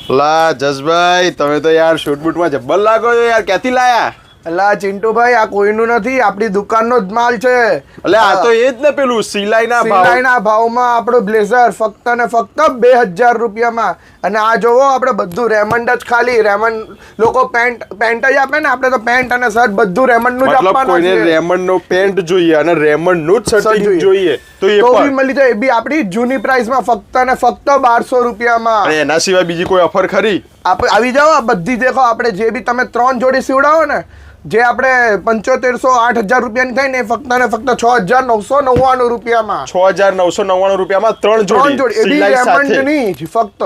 લા જસભાઈ તમે તો યાર શૂટ બૂટમાં જબ્બર લાગો છો યાર, ક્યાંથી લાયા? અલા ચિંટુભાઈ, આ કોઈનું નથી, આપણી દુકાનનો જ માલ છે. એટલે આ તો એ જ ને, પેલું સિલાઈના ભાવમાં આપણું બ્લેઝર ફક્ત ને ફક્ત 2000 રૂપિયામાં. અને આ જોવો, આપણે બધું રેમંડ જ, ખાલી રેમંડ. લોકો પેન્ટ જ આપે ને, આપણે તો પેન્ટ અને શર્ટ બધું રેમંડ નું જ આપવાનું છે. કોઈને રેમંડ નો પેન્ટ જોઈએ અને રેમંડ નું જ શર્ટ જોઈએ તો એ બી મળી જાય. એ બી આપણી જૂની પ્રાઇસમાં ફક્ત ને ફક્ત 1200 રૂપિયામાં. અને એના સિવાય બીજી કોઈ ઓફર ખરી? આવી જાઓ, આ બધી દેખો. આપણે જે બી તમે 3 જોડી સીવડાવો ને, જે આપણે 7500 8000 રૂપિયાની થાય ને, ફક્ત ને ફક્ત 6999 રૂપિયામાં. 6999 રૂપિયામાં 3 જોડી. એ બી રેમંડ ની જ, ફક્ત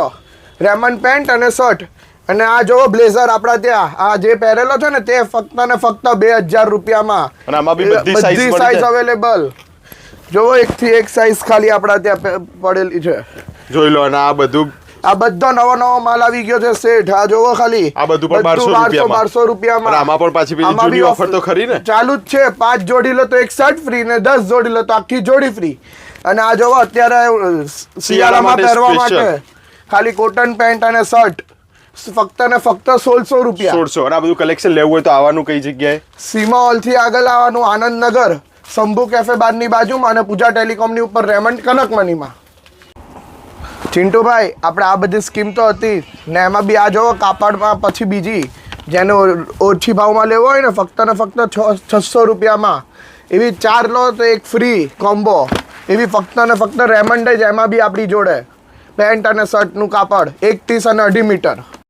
રેમંડ પેન્ટ અને શર્ટ. અને આ જોવો બ્લેઝર આપણા ત્યાં, આ જે પહેરેલો છે ને, તે ફક્ત ને ફક્ત 2000 રૂપિયામાં. અને આમાં બી બધી સાઈઝ અવેલેબલ. જોવો, એક થી એક સાઈઝ ખાલી આપણા ત્યાં પડેલી છે. જોઈ લો. અને આ બધું, આ બધો નવો માલ આવી ગયો છે સેઠ. આ જોવો ખાલી, આ બધું પણ 1200 રૂપિયામાં. આમાં પણ પાછી બીજી જૂની ઓફર તો ખરી ને, ચાલુ જ છે. 5 જોડી લો તો એક શર્ટ ફ્રી, ને 10 જોડી લો તો આખી જોડી ફ્રી. અને આ જોવો, અત્યારે શિયાળામાં પહેરવા માટે ખાલી કોટન પેન્ટ અને શર્ટ ફક્ત ને ફક્ત 1600 રૂપિયા. 1600. અને આ બધું કલેક્શન લેવું હોય તો આવવાનું કઈ જગ્યાએ? સીમા હોલ થી આગળ આવવાનું, આનંદનગર શંભુ કેફે બારની બાજુમાં, અને પૂજા ટેલિકોમની ઉપર રેમંડ કનકમનીમાં. ચિંટુભાઈ, આપણે આ બધી સ્કીમ તો હતી ને, એમાં બી આ જોવો કાપડમાં પછી બીજી, જેને ઓછી ભાવમાં લેવો હોય ને, ફક્ત ને ફક્ત 600 રૂપિયામાં. એવી 4 લો તો એક ફ્રી કોમ્બો. એવી ફક્ત ને ફક્ત રેમંડ જ, એમાં બી આપણી જોડે પેન્ટ અને શર્ટનું કાપડ 1 30 અને 2.5 મીટર.